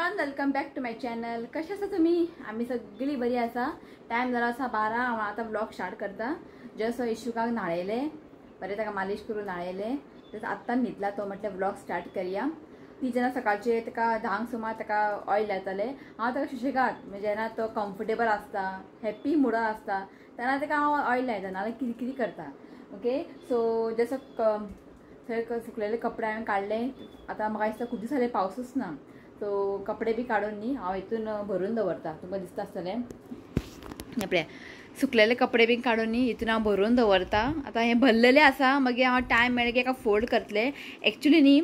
Everyone, welcome back to my channel. कशा आसा तुम्ही? आम्ही सगळी बरी आसा. टाइम जरा असा 12. हांव आतां ब्लॉग स्टार्ट करता. जस्ट इशुकाक न्हाळयले, बरें ताका मालिश करून न्हाळयले. तर आत्तां न्हिदला तो. म्हटल्यार ब्लॉग स्टार्ट करूया. ती जेन्ना सकाळचे ताका 10 सुमार ताका ऑयल लायताले, हांव ताका सुशेगाद म्हणजे जेन्ना तो कम्फर्टेबल आसता, हॅप्पी मुडार आसता तेन्ना ताका हांव ऑयल लायता, नाल्यार कितें कितें करता. ओके, सो जसो थंय सुकलेले कपडे हांवें काडले. आतां म्हाका दिसता खूब दीस जाले पावसूच ना, सो कपडे बी काडून न्ही हांव हितून भरून दवरता. तुमकां दिसता आसतलें आपल्या सुकलेले कपडे बी काडून न्ही हितून हांव भरून दवरता. आतां हें भरलेलें आसा, मागीर हांव टायम मेळ्ळो की एका फोल्ड करतलें. एक्चुली न्ही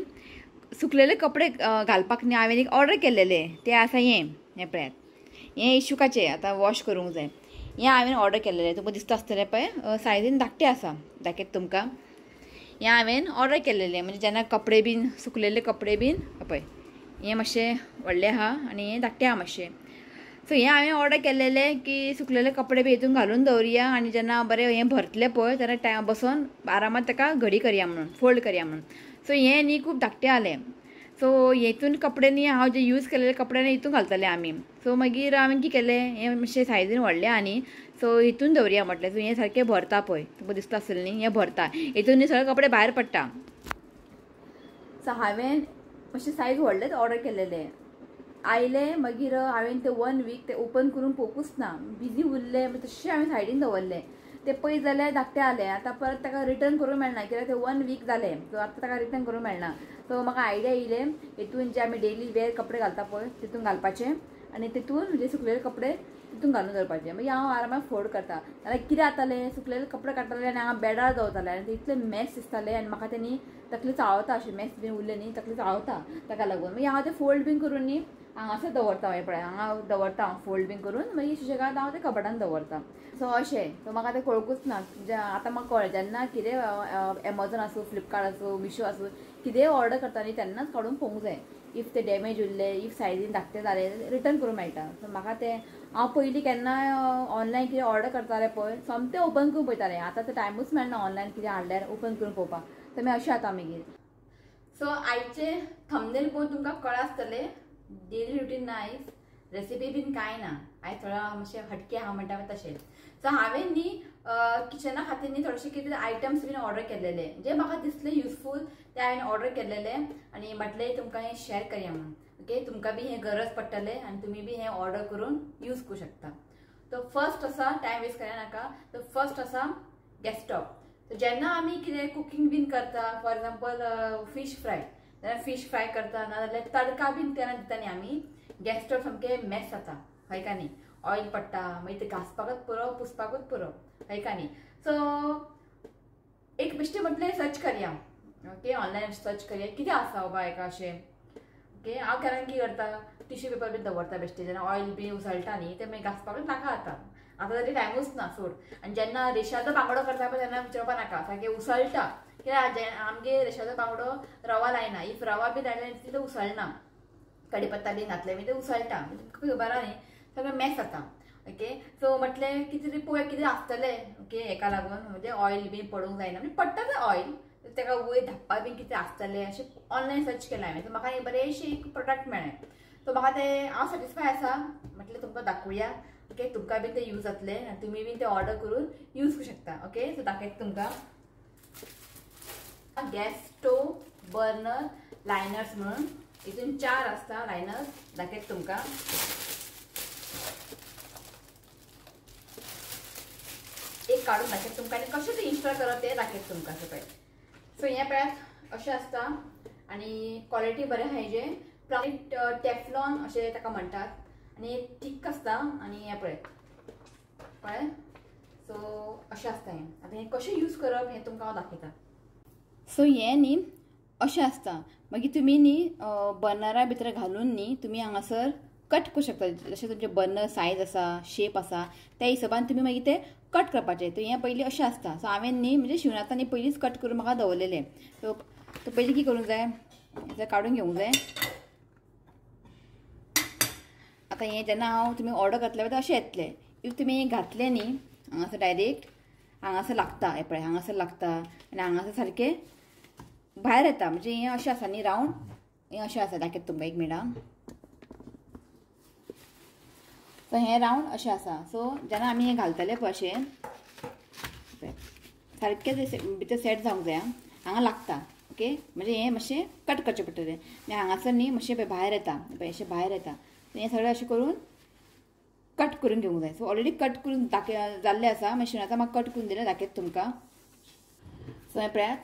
सुकलेले कपडे घालपाक न्ही हांवें एक ऑर्डर केल्लेले. ते आसा हें पळयात, हें इशुकाचें आतां वॉश करूंक जाय. हें हांवें ऑर्डर केल्लेलें. तुमकां दिसता आसतलें पळय, सायजीन धाकटें आसा. दाखयता तुमकां. हें हांवें ऑर्डर केल्लेलें, म्हणजे जेन्ना कपडे बीन सुकलेले कपडे बीन पळय, हें मातशें व्हडलें आहा आनी हें धाकटें आहा मातशें. सो हें हांवें ऑर्डर केल्लेलें की सुकलेले कपडे बी हितून घालून दवरया आनी जेन्ना बरें हें भरतलें पळय तेन्ना टायम बसून आरामात ताका घडी करया म्हणून, फोल्ड करया म्हणून. सो हें न्ही खूब धाकटें जालें. सो हेतून कपडे न्ही हांव जे यूज केलेले कपडे न्ही हितून घालतले आमी. सो मागीर हांवें कितें केलें, हें मातशें सायजीन व्हडलें आहा न्ही, सो हितून दवरया म्हटलें. सो हें सारकें भरता पळय, तुमकां दिसता आसतलें न्ही, हें भरता. हितून न्ही सगळे कपडे भायर पडटा. सो हांवें मातशें सायज व्हडलेंच ऑर्डर केल्लेलें. आयले मागीर हांवें ते 1 वीक ते ओपन करून पळोवंकूच ना. बिजी उरलें, तशें हांवें सायडीन दवरलें. ते पयस जाल्यार धाकटें जालें. आतां परत ताका रिटर्न करूंक मेळना, कित्याक ते 1 वीक जालें. सो आतां ताका रिटर्न करूंक मेळना. सो म्हाका आयडिया येयलें, हितून जे आमी डेली वेअर कपडे घालता पळय तितून घालपाचें आनी तितून म्हणजे सुकलेले कपडे तितून घालून दवरपाचें. मागीर हांव आरामात फोल्ड करता. नाल्यार कितें जातालें, सुकलेले कपडे काडटालें आनी हांव बेडार दवरतालें आनी ते इतलें मॅस दिसतालें आनी म्हाका तें न्ही तकली चाळवता, अशें मॅस बीन उरलें न्ही तकली चाळवता. ताका लागून मागीर हांव तें फोल्ड बीन करून न्ही हांगासर दवरता. हें पळय हांगा दवरता हांव फोल्ड बीन करून. मागीर सुशेगाद हांव तें कबडान दवरता. सो अशें. सो म्हाका तें कळकूच ना. म्हणजे आतां म्हाका कळ्ळें, जेन्ना कितें एमेझॉन आसूं, फ्लिपकार्ट आसूं, मिशो आसूं, कितेंय ऑर्डर करता न्ही तेन्नाच काडून पळोवंक जाय. इफ ते डॅमेज उरले, इफ सायजीन धाकटें जालें, रिटर्न करूंक मेळटा. सो म्हाका तें हांव पयलीं केन्नाय ऑनलायन कितें ऑर्डर करतालें पळय सोमतें ओपन करून पळयतालें. आतां तर टायमूच मेळना ऑनलायन कितें हाडल्यार ओपन करून पळोवपाक. तर मागीर अशें जाता मागीर. सो आयचे थंबनेल पळोवन तुमकां कळ्ळां आसतलें डेली रुटीन ना आयज, रेसिपी बीन कांय ना. आयज थोडो मातशें हटके आहा म्हणटा तशें. सो हांवें न्ही किचना खातीर न्ही थोडेशे कितें आयटम्स बीन ऑर्डर केल्लेले जे म्हाका दिसले युजफूल, ते हांवें ऑर्डर केल्लेले आनी म्हटलें तुमकां हें शेअर करया म्हणून. ओके, तुमकां बी हें गरज पडटलें आनी तुमी बी हें ऑर्डर करून यूज करूं शकता. तो फर्स्ट आसा, टायम वेस्ट करनाका. तो फर्स्ट आसा गॅस स्टोव. सो जेन्ना आमी कितें कुकींग बीन करता, फॉर एक्झाम्पल फीश फ्राय, जाल्यार फीश फ्राय करता नाजाल्यार तडका बीन तेन्ना दिता न्ही आमी, गॅस स्टोव सामकें मॅस जाता, हय का न्ही. ऑयल पडटा, मागीर ते घासपाकूच पुरो, पुसपाकूच पुरो, हय का न्ही. सो एक बेश्टें म्हटलें सर्च करया. ओके, ऑनलायन सर्च करया कितें आसा बाबा हेका अशें. ओके, हांव केन्ना कितें करता, टिश्यू पेपर बीन दवरता बेश्टें. जेन्ना ऑयल बी उसळटा न्ही तें मागीर घासपाकूच नाका जाता. आतां तरी टायमूच ना सोड. आनी जेन्ना रेशाचो बांगडो करता पळय तेन्ना विचारपा नाका, सारकें उसळटा. कित्याक आमगे रेशाचो बांगडो रवा लायना. इफ रवा बी लायल्यार तितलें उसळना. कडीपत्ता बीन घातलें बी तें उसळटा. तुमकां खबर आहा न्ही, सगळें मॅस जाता. ओके, सो म्हटलें कितें तरी पळोवया कितें आसतलें. ओके, हेका लागून म्हणजे ऑयल बीन पडूंक जायना. म्हणजे पडटा तें ऑयल, तेका वयर धाप्पा बीन कितें आसतलें अशें ऑनलायन सर्च केलें हांवें. सो म्हाका बरेंशें एक प्रोडक्ट मेळ्ळें. सो म्हाका तें हांव सॅटिस्फाय आसा. म्हटलें तुमकां दाखोवया. ओके, तुमकां बीन तें यूज जातलें आनी तुमी बीन तें ऑर्डर करून यूज करूं शकता. ओके, सो दाखयता तुमकां. गॅस स्टोव बर्नर लायनर्स म्हणून हितून 4 आसता लायनर्स. दाखयता तुमकां. एक काढून दाखयता तुमकां आनी कशें तें इन्स्टॉल करप तें दाखयता तुमकां. सो हें पळयात अशें आसता आनी क्वॉलिटी बरें आहा हेजें. टेफ्लॉन अशें ताका म्हणटात आनी थीक आसता. आनी हें पळय, सो अशें आसता हें. आतां हें कशें यूज करप हें तुमकां हांव दाखयतां. सो हें न्ही अशें आसता. मागीर तुमी न्ही बर्नरा भितर घालून न्ही तुमी हांगासर कट करूं शकता. जशें तुमचें बर्नर सायज आसा, शेप आसा, त्या हिशोबान तुमी मागीर तें कट करपाचें. तो हें पयलीं अशें आसता. सो हांवें न्ही म्हणजे शिवनाता न्ही पयलींच कट करून म्हाका दवरलेलें. सो पयलीं कितें करूंक जाय, हें काडून घेवंक जाय. आतां हें जेन्ना तुमी ऑर्डर करतले पळय अशें येतलें. इफ तुमी घातलें न्ही हांगासर डायरेक्ट हांगासर लागता. हें पळय हांगासर लागता आनी हांगासर सारकें भायर येता. म्हणजे हें अशें आसा न्ही रावंड, हें अशें आसा. दाखयता तुमकां एक मिनट. सो हें रावंड अशें आसा. सो जेन्ना आमी हें घालतले पळय अशें सारकें भितर सेट जावंक जाय. हांगा लागता ओके. म्हणजे हें मातशें कट करचें पडटलें. आनी हांगासर न्ही मातशें भायर येता पळय अशें भायर येता. हें सगळें अशें करून कट करून घेवंक जाय. सो ऑलरेडी कट करून जाल्लें आसा. मशिनांतल्यान म्हाका कट करून दिलें दाखयता तुमकां. सो हें पळयात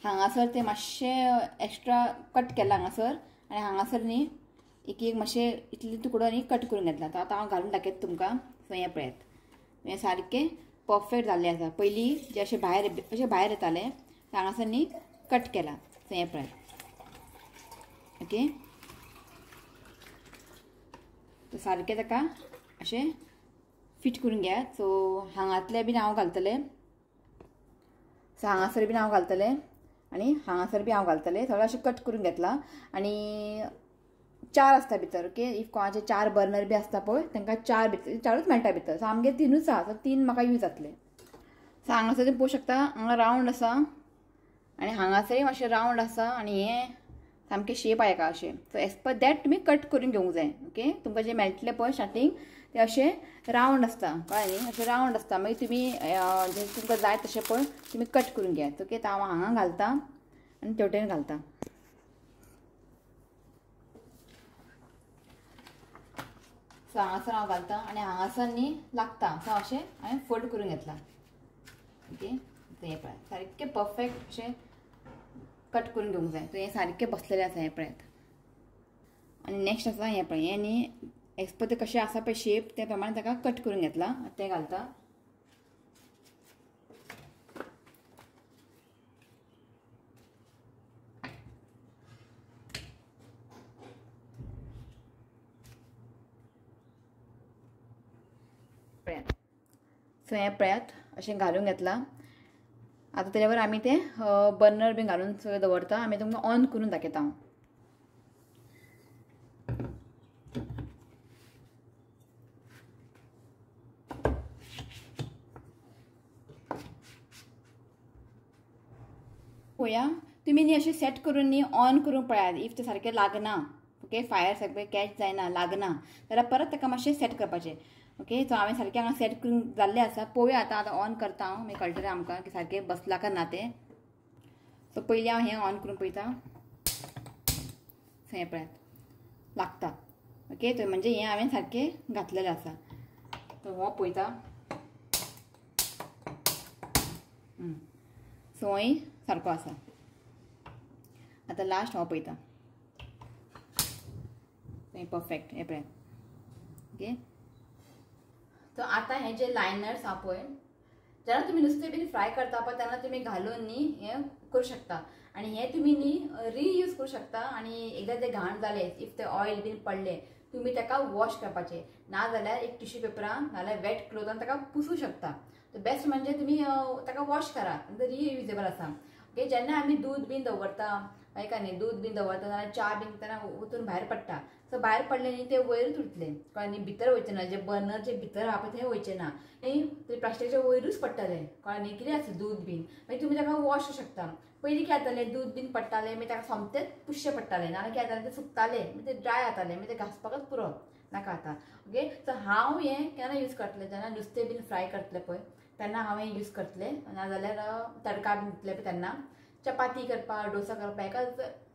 हांगासर तें मातशें एक्स्ट्रा कट केलां हांगासर आनी हांगासर न्ही एक मातशें इतले तुकडो न्ही कट करून घेतला. तो आतां हांव घालून दाखयता तुमकां. सो हें पळयात हें सारकें परफेक्ट जाल्लें आसा. पयलीं जें अशें भायर येतालें हांगासर न्ही कट केलां. सो हें पळयात ओके. सो सारकें ताका अशें फिट करून घेयात. सो हांगातलें बीन हांव घालतलें. सो हांगासर बीन हांव घालतलें आनी हांगासर बी हांव घालतलें. सगळें अशें कट करून घेतलां. आनी 4 आसता भितर ओके. इफ कोणाचे 4 बर्नर बी आसता पळय तांकां 4च मेळटा भितर. सो आमगे 3च आहा. सो 3 म्हाका यूज जातले. सो हांगासर तुमी पळोवंक शकता हांगा रावंड आसा आनी हांगासरय मातशें रावंड आसा आनी हें सामकें शेप आहा हेका अशें. सो एज पर दॅट तुमी कट करून घेवंक जाय ओके. तुमकां जें मेळटलें पळय स्टार्टींग तें अशें रावंड आसता कळ्ळें न्ही. अशें रावंड आसता. मागीर तुमी जें तुमकां जाय तशें पळय तुमी कट करून घेयात ओके. हांव हांगा घालता आनी तेवटेन घालता. सो हांगासर हांव घालता आनी हांगासर न्ही लागता. सो अशें हांवें फोल्ड करून घेतला ओके. हें पळय सारकें परफेक्ट अशें कट करून घेवंक जाय. सो हें सारकें बसलेलें आसा हें पळयात. आनी नेक्स्ट आसा हें पळय. हें न्ही एज पर तें कशें आसा पळय शेप त्या प्रमाणे ताका कट करून घेतला. तें घालता. पळयात. सो हें पळयात अशें घालून घेतलां. आतां तेच्या वर आमी तें बर्नर बीन घालून सगळें दवरता. आमी तुमकां ऑन करून दाखयता हांव. पळया तुमी न्ही अशें सेट करून न्ही ऑन करून पळयात. इफ तें सारकें लागना ओके फायर सारकें कॅच जायना लागना जाल्यार परत ताका मातशें सेट करपाचें ओके. सो हांवें सारकें हांगा सेट करून जाल्लें आसा. पळोवया आतां ऑन करता हांव. मागीर कळटलें आमकां की सारकें बसलां काय ना तें. सो पयलीं हांव हें ऑन करून पळयता. हें पळयात लागता ओके. तो म्हणजे हें हांवें सारकें घातलेलें आसा. सो हो पळयता. सो होय सारको आसा. आतां लास्ट हो पळयता. परफेक्ट हें पळयात ओके. सो आतां हें जे लायनर्स आहा पळय जेन्ना तुमी नुस्तें बीन फ्राय करता पळय तेन्ना तुमी घालून न्ही हें करूं शकता. आनी हें तुमी न्ही रियूज करूं शकता. आनी एकदां तें घाण जालें इफ तें ऑयल बीन पडलें तुमी ताका वॉश करपाचें. नाजाल्यार एक टिश्यू पेपरान नाजाल्यार वेट क्लोथान ताका पुसूंक शकता. बेस्ट म्हणजे तुमी ताका वॉश करात. रियूजेबल आसा ओके. जेन्ना आमी दूद बीन दवरता काय न्ही दूद बीन दवरता नाल्यार च्या बीन तेन्ना वचून भायर पडटा. सो भायर पडलें न्ही तें वयरूच उरतलें कळ्ळें न्ही. भितर वयचें ना. जें बर्नर जें भितर आहा पळय तें वयचें ना. तें प्लास्टिकाच्या वयरूच पडटलें कळ्ळें न्ही. कितें आसलें दूद बीन मागीर तुमी ताका वॉश करूं शकता. पयलीं कितें जातालें दूद बीन पडटालें मागीर ताका सोमतेंच पुसचें पडटालें. नाल्यार कितें जातालें तें सुकतालें मागीर तें ड्राय जातालें मागीर तें घासपाकच पुरो नाका आतां ओके. सो हांव हें केन्ना यूज करतलें जेन्ना नुस्तें बीन फ्राय करतलें पळय तेन्ना हांव हें यूज करतलें. नाजाल्यार तडका बीन दितलें पळय तेन्ना चपाती करपाक डोसा करपाक हेका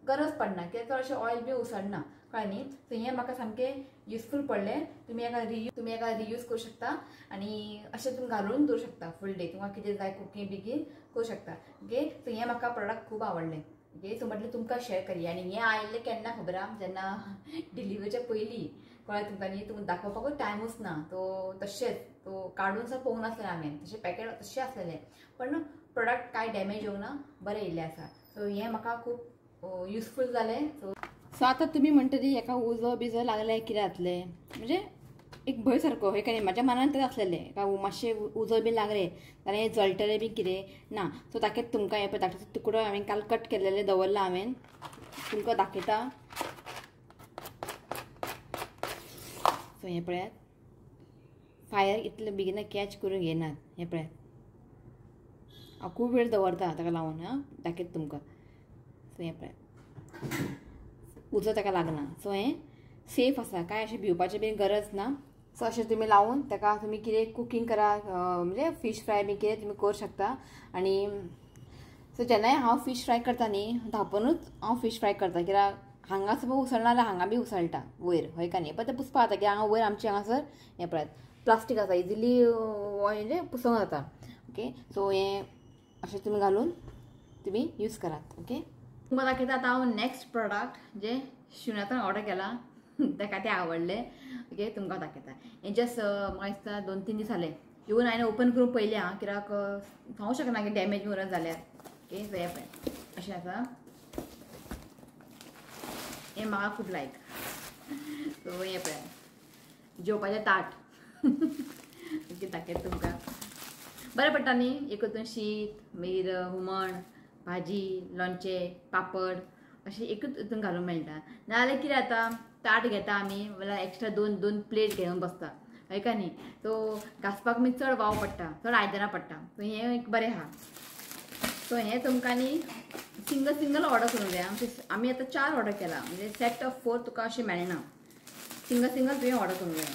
गरज पडना कित्याक चडशें ऑयल बी उसडना कळ्ळें न्ही. सो हें म्हाका सामकें युजफूल पडलें. तुमी हेका रियूज करूं शकता आनी अशें तुमी घालून दवरूं शकता फूल डे. तुमकां कितें जाय कुकींग बिकींग करूं शकता ओके. सो हें म्हाका प्रोडक्ट खूब आवडलें ओके. सो म्हटलें तुमकां शेअर करया. आनी हें आयिल्लें केन्ना खबर आहा जेन्ना डिलिव्हरीच्या पयलीं कळ्ळें तुमकां न्ही. तुमकां दाखोवपाकूच टायमूच ना. तो तशेंच तो काडून सुद्दां पळोवंक नासलें हांवें. तशें पॅकेट तशें आसलेलें पण प्रोडक्ट कांय डॅमेज येवंक ना बरें येयल्लें आसा. सो हें म्हाका खूब युजफूल जालें. सो आतां तुमी म्हणटली हेका उजो बिजो लागल्यार कितें जातलें म्हणजे एक भंय सारको हे काय म्हाज्या मनान तें आसलेलें का मातशें उजो बी लागलें जाल्यार हें जळटलें बी कितें ना. सो ताकेच तुमकां हें पळय धाकटो तुकडो हांवें काल कट केलेले दवरला हांवें तुमकां दाखयता. सो हें पळयात फायर इतलें बेगीन कॅच करून घेयनात. हें पळयात हांव खूब वेळ दवरता ताका लावन दाखयता तुमकां. सो हें पळयात उजो ताका लागना. सो हें सेफ आसा. काय अशें भिवपाची बीन गरज ना सो अशें तुमी लावून ताका तुमी कितें कुकींग करा म्हणजे फीश फ्राय बी कितें तुमी करूं शकता. आनी सो जेन्नाय हांव फीश फ्राय करता न्ही धांपूनूच हांव फीश फ्राय करता, कित्याक हांगा सुद्दां उसळना जाल्यार हांगा बी उसळटा वयर हय का न्ही. पण तें पुसपा जाता की हांगा वयर आमचे हांगासर हें पळयात प्लास्टीक आसा, इजिली म्हणजे पुसूंक जाता. ओके, सो हें अशें तुमी घालून तुमी यूज करात. ओके, तुमकां दाखयता आतां हांव नेक्स्ट प्रोडक्ट जे शुन्यातान ऑर्डर केला ताका तें आवडलें. ओके, तुमकां दाखयता. हें जस्ट म्हाका दिसता 2-3 दीस जाले. इवन हांवें ओपन करून पळयलें हां, कित्याक सांगूंक शकना की डॅमेज बी जाल्यार. ओके, सो हें पळय अशें आसा. हें म्हाका खूब लायक. सो हें पळय जेवपाचें ताट ओके, दाखयता तुमकां. बरें पडटा न्ही, एक हितून शीत मागीर हुमण भाजी लोणचें पापड अशें एकूच हितून घालूंक मेळटा. नाजाल्यार कितें जाता ताट घेता आमी जाल्यार एक्स्ट्रा 2 प्लेट घेवन बसता हय का न्ही. सो घासपाक बी चड वाव पडटा, चड आयदनां पडटा. सो हें एक बरें आहा. सो हें तुमकां न्ही सिंगल ऑर्डर करूंक जाय. आमी आतां 4 ऑर्डर केला, म्हणजे सेट ऑफ 4 तुका अशें मेळना. सिंगल तुवें ऑर्डर करूंक जाय.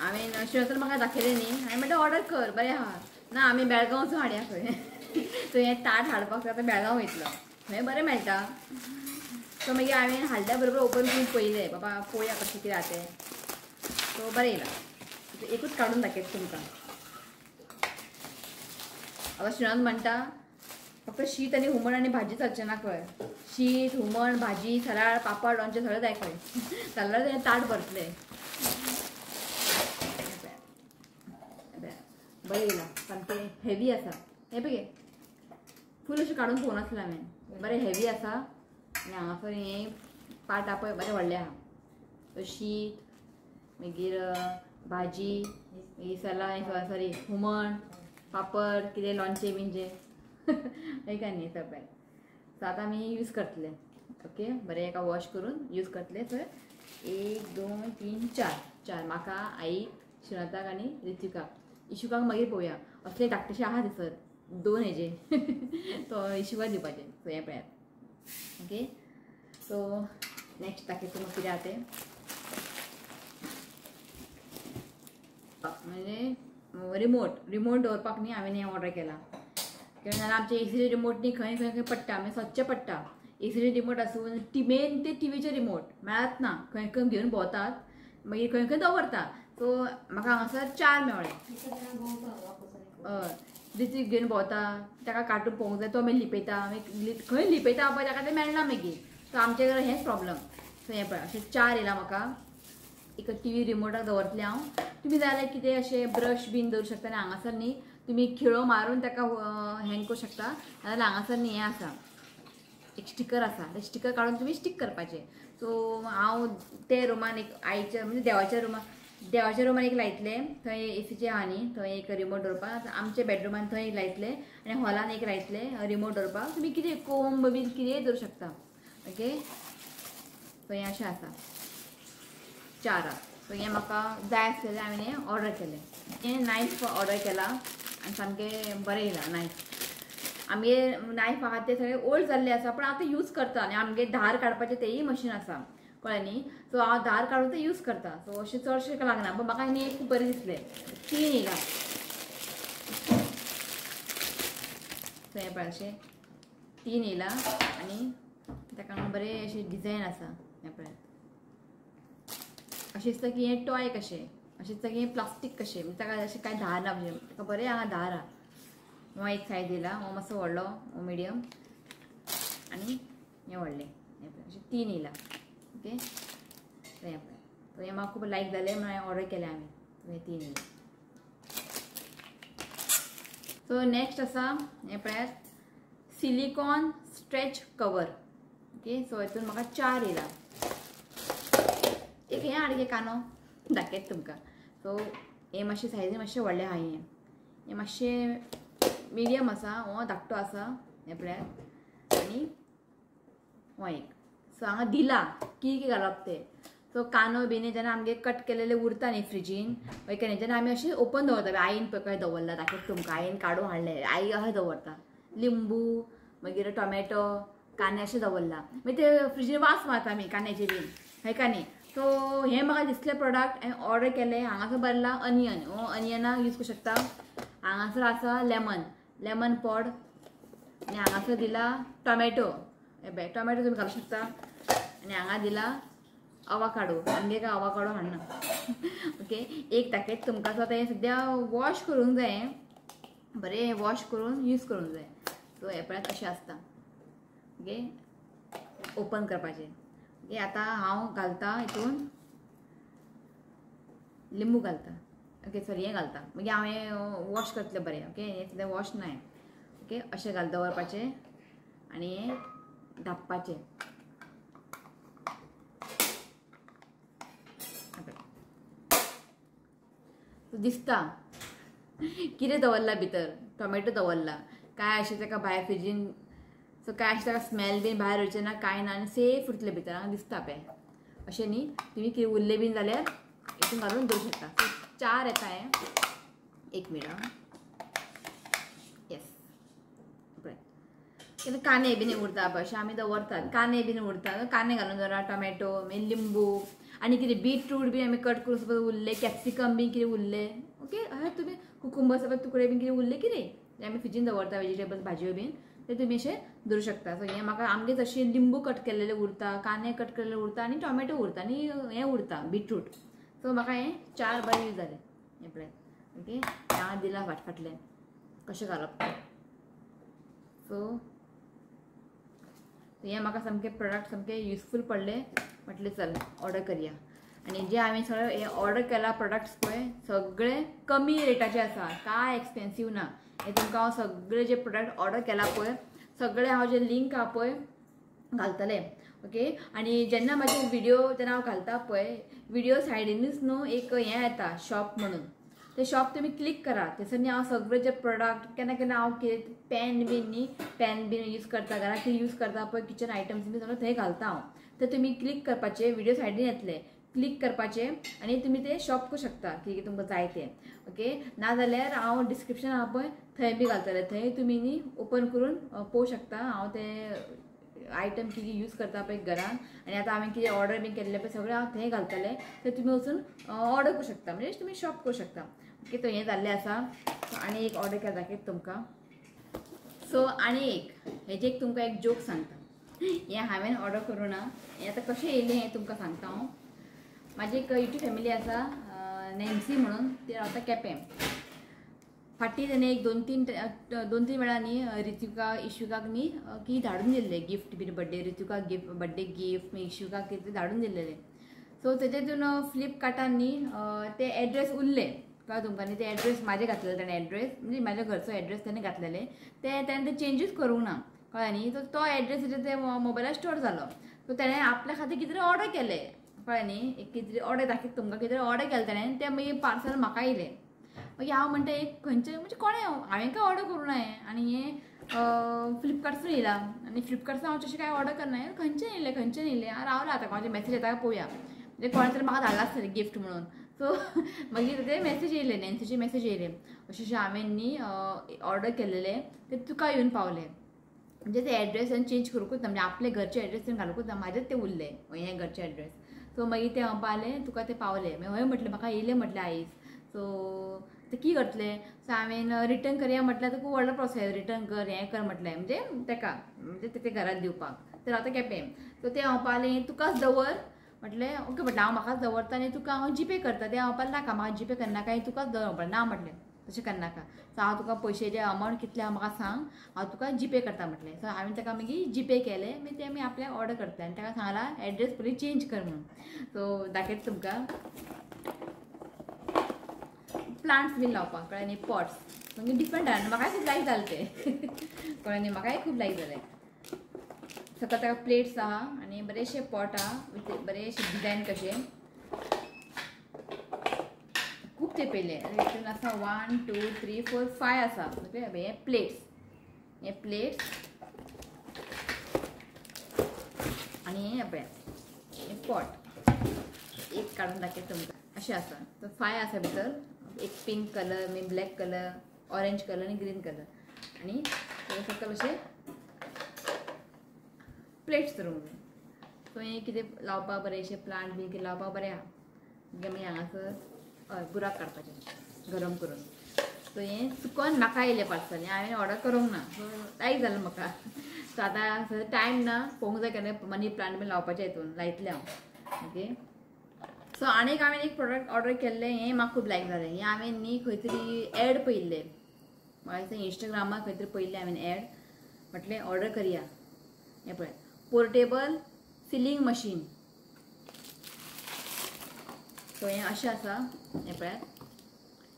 हांवें अशें तर म्हाका दाखयलें न्ही, हांवें म्हणलें ऑर्डर कर बरें आहा. ना आमी बेळगांवचो हाडया खंय सो हें ताट हाडपाक आतां बेळगांव वयतलो, थंय बरें मेळटा. सो मागीर हांवें हाडल्या बरोबर ओपन करून पळयलें, बाबा पळोवया कशें कितें आहा तें. सो बरें येयलां. एकूच काडून दाखयता तुमकां. आतां शुनान म्हणटा फक्त शीत आनी हुमण आनी भाजी चलचें ना खंय. शीत हुमण भाजी सलाड पापड लोणचें सगळें जाय खंय जाल्यार तें ताट भरतलें. बरें येयलां, सामकें हेवी आसा. हें पळय फूल अशें काडून पळोवनासलें हांवें. बरें हेवी आसा आनी हांगासर हें पाट आहा पळय बरें व्हडलें आहा. सो शीत मागीर भाजी मागीर सलाड सॉरी हुमण पापड कितें लोणचें बिंचें हय का न्ही सगळें. सो आतां आमी यूज करतले. ओके, बरें एका वॉश करून यूज करतले. सो 1 2 3 4 म्हाका आईक शुनाताक आनी रितिकाक. इशुकाक मागीर पळोवया, असले धाकटेशे आहा थंयसर 2 हेजे तो इशुकाक दिवपाचें. सो हें पळयात. ओके, सो नेक्स्ट दाखयता तुमकां कितें आहा तें. म्हणजे रिमोट दवरपाक न्ही हांवें हें ऑर्डर केलां. कित्याक जाल्यार आमचे एसीचे रिमोट न्ही खंय खंय खंय पडटा, मागीर सदचें पडटा. एसीचे रिमोट आसून मेन ते टीव्हीचे रिमोट मेळत ना, खंय खंय घेवन भोंवतात मागीर खंय खंय दवरता. सो म्हाका हांगासर 4 मेळ्ळे. रितीक घेवन भोंवता, ताका कार्टून पळोवंक जाय, तो मागीर लिपयता, मागीर खंय लिपयता पळय ताका तें मेळना मागीर. सो आमचे घरा हेंच प्रॉब्लम. सो हें पळय अशें 4 येयला म्हाका. एक टीव्ही रिमोटाक दवरतलें हांव. तुमी जाय जाल्यार कितें अशें ब्रश बीन दवरूं शकता. आनी हांगासर न्ही तुमी खिळो मारून ताका हँग करूं शकता. नाजाल्यार हांगासर न्ही हें आसा एक स्टिकर आसा, तें स्टिकर काडून तुमी स्टिक करपाचें. सो हांव ते रुमान एक आईच्या म्हणजे देवाच्या रुमान एक लायतलें. थंय एसीचें आहा न्ही, थंय एक रिमोट दवरपाक. आमच्या बेडरुमान थंय एक लायतलें आनी हॉलान एक लायतलें रिमोट दवरपाक. तुमी कितें कोंब बीन कितेंय दवरूं शकता. ओके, सो हें अशें आसा 4 आहा. सो हें म्हाका जाय आसलेलें हांवें हें ऑर्डर केलें. हें नायफ ऑर्डर केला आनी सामकें बरें येयलां नायफ. आमगे नायफ आहा ते सगळे ओल्ड जाल्ले आसा, पण हांव ते यूज करता. आनी आमगे धार काडपाचें तेयी मशीन आसा कळ्ळें न्ही. सो हांव धार काडून ते यूज करता. सो अशें चडशें लागना, पण म्हाका न्ही खूब बरें दिसलें. 3 येयलां. सो हें पळय अशें 3 येयलां आनी ताका बरें अशें डिजायन आसा. हें पळयात अशें दिसता की हें टॉय कशें, अशें दिसता की हें प्लास्टीक कशें, म्हणजे ताका अशें कांय धार ना म्हणजे ताका बरें हांगा धार आहा. हो एक सायज येयला, हो मातसो व्हडलो, हो मिडियम आनी हें व्हडलें. हें पळय अशें 3 येयलां. ओके, हें पळय. सो हें म्हाका खूब लायक जालें म्हणून हांवें ऑर्डर केलें. हें 3 येयलां. सो नेक्स्ट आसा हें पळयात सिलिकॉन स्ट्रेच कवर. ओके, सो हितून म्हाका 4 येयलां. एक हें हाड गे कानो दाखयता तुमकां. सो हें मातशें सायजीन मातशें व्हडलें आहा. हें मातशें मिडियम आसा, हो धाकटो आसा. हें पळयात आनी हो एक. सो हांगा दिला की घालप तें. सो कानो बिनो जेन्ना आमगे कट केलेले उरता न्ही फ्रिजीन वय का न्ही, जेन्ना आमी अशें ओपन दवरता. आईन पळय खंय दवरला दाखयता तुमकां. आईन काडून हाडलें, आई अशें दवरता. लिंबू मागीर टोमॅटो कांदे अशें दवरला मागीर ते फ्रिजीन वास मारता आमी कांद्याचे बीन हे का न्ही. सो हे म्हाका दिसले प्रोडक्ट हांवें ऑर्डर केले. हांगासर भरला अनियन, अनियनाक यूज करूं शकता. हांगासर आसा लेमन पॉड आनी हांगासर दिला टोमॅटो. हे पळय टोमॅटो तुमी घालूं शकता. आनी हांगा दिला अवाकाडो. आमगे काय अवाकाडो हाडना. ओके एक पॅकेट तुमकां आसा तें सद्या वॉश करूंक जाय, बरें वॉश करून यूज करूंक जाय. सो हे पळय अशें आसता. ओके ओपन करपाचें. ओके आतां हांव घालता हितून लिंबू घालता. ओके सॉरी हें घालता मागीर हांव हें वॉश करतलें बरें. ओके हें सद्या वॉश नाय. ओके अशें घाल दवरपाचें आनी हें धापपाचें. दिसता कितें दवरला भितर, टोमॅटो दवरला काय अशें ताका भायर फ्रिजीन. सो काय अशें ताका स्मेल बीन भायर वयचें ना कांय ना आनी सेफ उरतलें भितर. हांगा दिसता पळय अशें न्ही. तुमी कितें उरलें बीन जाल्यार हितून घालून दवरूं शकता. सो 4 येता हें. एक मिनट येस पळय कांदे बीन उरता पळय अशें आमी दवरतात. कांदे बीन उरता कांदे घालून दवरा, टोमॅटो मागीर लिंबू आनी कितें बीटरूट बी आमी कट करून सपोज उरले, कॅप्सिकम बी कितें उरले. ओके अशें तुमी कुकुंबर सपोज तुकडे बीन कितें उरले कितें आमी फ्रिजीन दवरता वेजिटेबल्स भाजयो बीन ते तुमी अशें दवरूं शकता. सो हें म्हाका आमगे तशें लिंबू कट केल्लेले उरता, कांदे कट केल्ले उरता आनी टोमॅटो उरता आनी हें उरता बीटरूट. सो म्हाका हें 4 बरें यूज जालें. हें पळय ओके हांव दिलां फाटल्यान कशें घालप तें. सो हें म्हाका सामकें प्रोडक्ट सामकें युजफूल पडलें. म्हटलें चल ऑर्डर करया. आनी जे हांवें सगळे हे ऑर्डर केला प्रोडक्ट्स पळय सगळे कमी रेटाचे आसा, काय एक्सपेन्सीव ना. हे तुमकां हांव सगळे जे प्रोडक्ट ऑर्डर केला पळय सगळे हांव जे लिंक आहा पळय घालतलें. ओके आनी जेन्ना म्हाजे व्हिडिओ जेन्ना हांव घालता पळय व्हिडिओ सायडीनूच न्हू एक हें येता शॉप म्हणून. ते शॉप तुमी क्लिक करा. थंयसर न्ही हांव सगळे जे प्रोडक्ट केन्ना केन्ना हांव कितें पॅन बीन न्ही पॅन बीन यूज करता घरांत कितें यूज करता पळय किचन आयटम्स बी सगळें थंय घालता हांव. ते तुमी क्लिक करपाचें व्हिडिओ सायडीन येतले. क्लिक करपाचें आनी तुमी ते शॉप करूं शकता कितें तुमकां जाय तें. ओके नाजाल्यार हांव डिस्क्रिप्शन आहा पळय थंय बी घालतलें. थंय तुमी न्ही ओपन करून पळोवं शकता हांव ते आयटम कितें यूज करता पळय घरान. आनी आतां हांवें कितें ऑर्डर बीन केल्लें पळय सगळें हांव थंय घालतलें. थंय तुमी वचून ऑर्डर करूं शकता म्हणजे तुमी शॉप करूं शकता. ओके तो हें जाल्लें आसा. आनी एक ऑर्डर केला दाखयता तुमकां. सो आनी एक हेजे एक तुमकां एक जोक सांगता. हें हांवें ऑर्डर करूं ना. हें आतां कशें येयलें हें तुमकां सांगता हांव. म्हाजी एक युट्यूब फॅमिली आसा नॅन्सी म्हणून ती रावता केपें. फाटीं ताणें एक 2-3 वेळा न्ही रितुका इशुकाक न्ही की धाडून दिल्लें गिफ्ट बीन बड्डे रितुकाक गिफ्ट बड्डे गिफ्ट इशुकाक कितें धाडून दिल्लें. सो तेजेतून फ्लिपकार्टान न्ही ते एड्रेस उरले कळ्ळें तुमकां न्ही. ते एड्रेस म्हाजे घातलेले ताणें एड्रेस म्हणजे म्हाज्या घरचो एड्रेस ताणें घातलेले ते ताणें चेंजीस करूंक ना कळ्ळें न्ही. सो तो एड्रेस ते मोबायलार स्टोर जालो. सो ताणें आपल्या खातीर कितें ऑर्डर केलें कळ्ळें न्ही. एक कितें ऑर्डर दाखयता तुमकां कितें ऑर्डर केलें ताणें तें मागीर पार्सल म्हाका येयलें. मागीर हांव म्हणटा एक खंयचें म्हणजे कोणें हांवें काय ऑर्डर करूं ना हें आनी हें फ्लिपकार्टसून येयला. आनी फ्लिपकार्टसून हांव तशें काय ऑर्डर करना. खंयचें येयलें हांव रावलां आतां कोणाचें मेसेज येता काय पळोवया. म्हणजे कोणें तरी म्हाका धाडला आसतलें गिफ्ट म्हणून. सो मागीर ते मेसेज येयले नॅन्सीची मेसेज येयले अशें हांवें न्ही ऑर्डर केल्लेलें ते तुका येवन पावलें. म्हणजे ते एड्रेस चेंज करूंकूच ना म्हणजे आपले घरचे एड्रेस थंय घालूंकूच ना. म्हाजेच ते उरले हें घरचे एड्रेस. सो मागीर ते हांव पावलें तुका ते पावले. मागीर हय म्हटलें म्हाका येयलें म्हटलें आयज. सो ते कितें करतलें. सो हांवें रिटर्न करया म्हटल्यार खूब व्हडलो प्रोसेस रिटर्न कर हें कर म्हटलें म्हणजे ताका म्हणजे ते घरांत दिवपाक ते रावता केपें. सो ते हांव पावलें तुकाच दवर म्हटलें ओके म्हटलें हांव म्हाकाच दवरता आनी तुका हांव जीपे करता. ते हांव पावलें नाका म्हाका जीपे करनाका तुकाच दवर म्हटलें ना म्हटलें तशें करनाका. सो हांव तुका पयशेचे अमावंट कितले हांव म्हाका सांग हांव तुका जीपे करता म्हटलें. सो हांवें ताका मागीर जीपे केलें मागीर ते आमी आपल्याक ऑर्डर करतलें आनी ताका सांगलां एड्रेस पयलीं चेंज कर म्हणून. सो दाखयता तुमकां प्लांट्स बीन लावपाक कळ्ळें न्ही पॉट्स मागीर डिफरंट आहा म्हाकाय खूब लायक जालें तें कळ्ळें न्ही म्हाकाय खूब लायक जालें. सकयल ताका प्लेट्स आहा आनी बरेशे पॉट आहा विथ बरेशे डिजायन कशे खूब ते पयले हितून आसा 1 2 3 4 5 आसा. ओके हे प्लेट्स आनी हे पळय हे पॉट एक काडून दाखयता तुमकां अशें आसा. तर 5 आसा भितर एक पिंक कलर मागीर ब्लॅक कलर ऑरेंज कलर आनी ग्रीन कलर आनी सकयल अशें प्लेट्स दवरूंक जाय. सो हें कितें लावपाक बरें अशें प्लांट बी कितें लावपाक बरें आहा. मागीर हांगासर हय बुराक काडपाचें गरम करून. सो हें चुकोन म्हाका येयलें पार्सल. हांवें ऑर्डर करूंक ना. सो लायक जालें म्हाका. सो आतां टायम ना पळोवंक जाय केन्ना मनी प्लांट बी लावपाचें हितून लायतलें हांव. ओके. सो आनीक हांवें एक प्रोडक्ट ऑर्डर केल्लें हें म्हाका खूब लायक जालें. हें हांवें न्ही खंय तरी एड पळयल्लें. म्हाका इंस्टाग्रामार खंय तरी पळयल्लें हांवें एड. म्हटलें ऑर्डर करया. हें पळय पोर्टेबल सिलींग मशीन. सो हें अशें आसा. हें पळयात.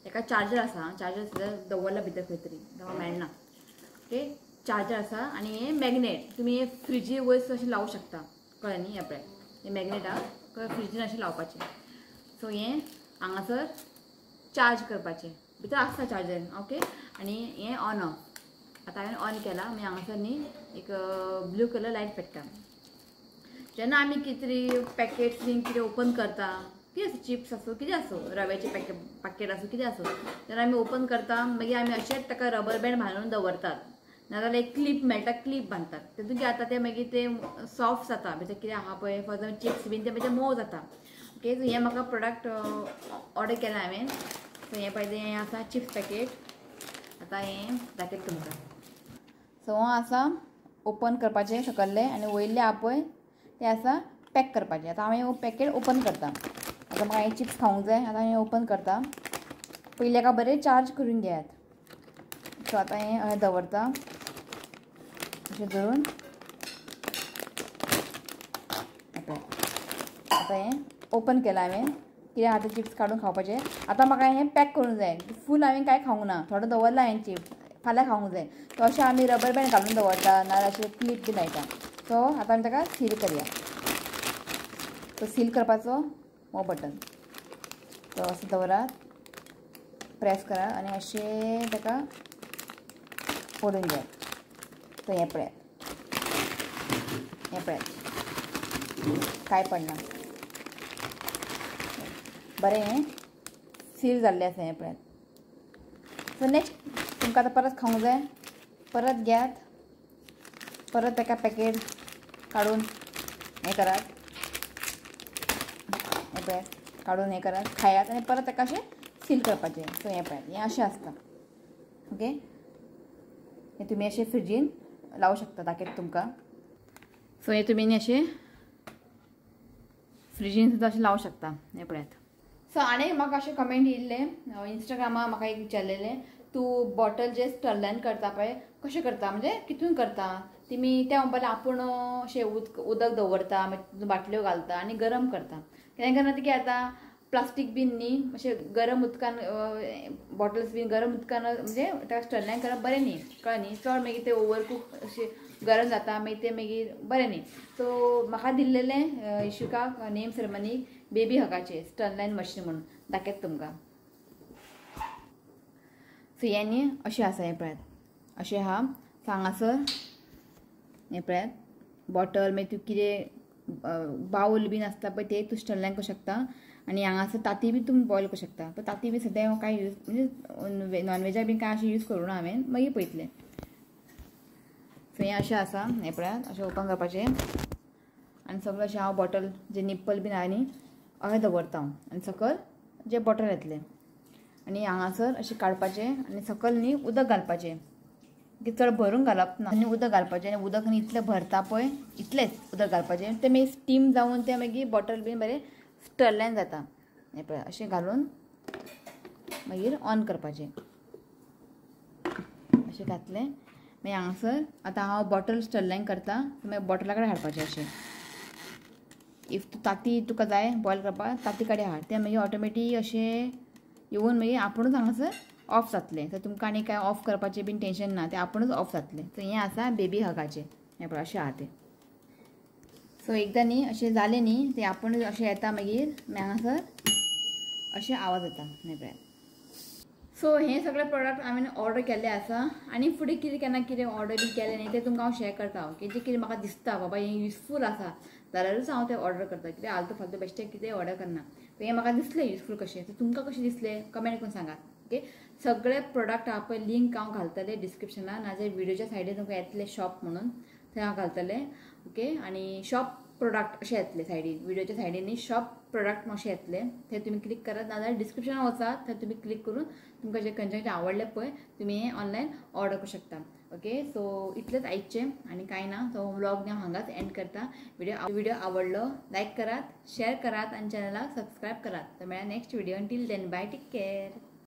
ताका चार्जर आसा. चार्जर सुद्दां दवरला भितर खंय तरी म्हाका मेळना. ओके. चार्जर आसा आनी हें मॅग्नेट. तुमी हें फ्रिजी वयर अशें लावूं शकता. कळ्ळें न्ही. हें पळय हें मॅग्नेट आहा फ्रिजीन अशें लावपाचें. सो हें हांगासर चार्ज करपाचें. भितर आसता चार्जर. ओके. आनी हें ऑन ऑफ. आतां हांवें ऑन केला. मागीर हांगासर न्ही एक ब्लू कलर लायट पेट्टा. जेन्ना आमी कितें तरी पॅकेट्स बीन कितें ओपन करता कितें आसूं चिप्स आसूं कितें आसूं रव्याचें पॅकेट आसूं कितें आसूं तेन्ना आमी ओपन करता मागीर आमी अशेंच ताका रबर बँड बांदून दवरतात. नाजाल्यार एक क्लिप मेळटा क्लिप बांदतात. तेतून कितें जाता तें मागीर तें सॉफ्ट जाता. भितर कितें आहा पळय फॉर एग्जांपल चिप्स बीन तें मागीर मोव जाता. ओके. सो हें म्हाका प्रोडक्ट ऑर्डर केलां हांवें. सो हें पळय हें आसा चिप्स पॅकेट. आतां हें दाखयता तुमकां. सो हो आसा ओपन करपाचें सकयल्लें आनी वयल्लें आहा पळय तें आसा पॅक करपाचें. आतां हांवें हो पॅकेट ओपन करता. आतां म्हाका हें चिप्स खावंक जाय. आतां हांवें ओपन करता. पयलीं हाका बरें चार्ज करून घेयात. सो आतां हें अशें दवरता अशें धरून. आतां हें ओपन केलां हांवें. कितें आहा तें चिप्स काडून खावपाचें. आतां म्हाका हें पॅक करूंक जाय. फूल हांवें कांय खावंक ना. थोडो दवरला हांवें चिप्स. फाल्यां खावंक जाय. तो अशें आमी रबर बँड घालून दवरता नाजाल्यार अशें क्लिप बी लायता. सो आतां आमी ताका सील करया. तो सील करपाचो हो बटन. तो असो दवरात. प्रेस करात आनी अशें ताका ओडून घेयात. तो हें पळयात. हें पळयात. कांय पडना. बरें हें सील जाल्लें आसा. हें पळयात. सो नेक्स्ट तुमकां आतां परत खावंक जाय. परत घेयात. परत ताका पॅकेट काडून हें करात. हें पळयात काडून हें करात खायात आनी परत ताका अशें सील करपाचें. सो हें पळयात हें अशें आसता. ओके. हें तुमी अशें फ्रिजीन लावूं शकता. दाखयता तुमकां. सो हें तुमी अशें फ्रिजीन सुद्दां अशें लावूं शकता. हें पळयात. सो आनी म्हाका अशें कमेंट येयल्ले इंस्टाग्रामार म्हाका एक विचारलेलें तूं बॉटल जे स्टरलायन करता पळय कशें करता म्हणजे कितून करता तुमी तें म्हणपाक आपूण अशें उदक दवरता मागीर बाटल्यो घालता आनी गरम करता. केन्ना केन्ना कितें जाता प्लास्टीक बीन न्ही अशें गरम उदकान बॉटल्स बीन गरम उदकान म्हणजे ताका स्टरलायन करप बरें न्ही. कळ्ळें न्ही. चड मागीर तें ओवर कूक अशें गरम जाता मागीर तें मागीर बरें न्ही. सो म्हाका दिल्लेलें इशुकाक नेम सेरेमनीक बेबी हगाचें स्टरलायन मशीन म्हणून दाखयता तुमकां. सो हें न्ही अशें आसा. हें पळयात अशें आहा. हांगासर हें पळयात बॉटल मागीर तूं कितें बावल बीन आसता पळय ते तूं स्टरलायन करूं शकता. आनी हांगासर ताती बी तुमी बॉयल करूं शकता. पण ताती बी सद्या कांय यूज म्हणजे नॉनवेजाक बीन कांय अशें यूज करूं ना हांवें मागीर पळयतलें. सो हें अशें आसा. हें पळयात अशें ओपन करपाचें आनी सगळें अशें हांव बॉटल जे निप्पल बीन आहा न्ही अशें दवरता हांव आनी सकयल जे बॉटल येतलें आनी हांगासर अशें काडपाचें आनी सकयल न्ही उदक घालपाचें. चड भरून घालप ना आनी उदक घालपाचें आनी उदक न्ही इतलें भरता पळय इतलेंच उदक घालपाचें. तें मागीर स्टीम जावन तें मागीर बॉटल बीन बरें स्टरलायन जाता. हें पळय अशें घालून मागीर ऑन करपाचें. अशें घातलें मागीर हांगासर आतां हांव बॉटल स्टरलायन करता मागीर बॉटला कडेन हाडपाचें अशें. इफ ताती तुका जाय बॉयल करपाक ताती कडेन हाड तें मागीर ऑटोमॅटीक अशें येवन मागीर आपुणूच हांगासर ऑफ जातलें. तर तुमकां आनी कांय ऑफ करपाचें बीन टेंशन ना तें आपुणूच ऑफ जातलें. सो हें आसा बेबी हगाचें. हें पळय अशें आहा तें. सो एकदां न्ही अशें जालें न्ही तें आपुणूच अशें येता मागीर हांगासर अशें आवाज येता. हें पळय. सो हें सगळें प्रोडक्ट हांवें ऑर्डर केल्लें आसा आनी फुडें कितें केन्ना कितें ऑर्डर बी केलें न्ही तें तुमकां हांव शेअर करता. की जें कितें म्हाका दिसता बाबा हें युजफूल आसा जाल्यारूच हांव तें ऑर्डर करता. कितें आलतू फालतू बेश्टें कितें ऑर्डर करना. हें म्हाका दिसलें युजफूल कशें. सो तुमकां कशें दिसलें कमेंट करून सांगात. ओके. सगळे प्रोडक्ट आहा पळय लिंक हांव घालतलें डिस्क्रिप्शनान नाजाल्यार व्हिडिओच्या सायडीन तुमकां येतलें शॉप म्हणून थंय हांव घालतलें ओके. आनी शॉप प्रोडक्ट अशें येतले सायडीन, व्हिडिओच्या सायडीनी शॉप प्रोडक्ट अशें येतले, थंय तुमी क्लिक करात. नाजाल्यार डिस्क्रिप्शनान वचात, थंय तुमी क्लिक करून तुमकां जे खंयचे आवडले पळय तुमी हें ऑनलायन ऑर्डर करूं शकता ओके. सो इतलेंच आयचें आनी कांय ना. तो व्लॉग हांव हांगाच एंड करता. व्हिडिओ आवडलो लायक करात, शेअर करात आनी चॅनलाक सबस्क्रायब करात. तर मेळ्या next video. Till then bye, take care.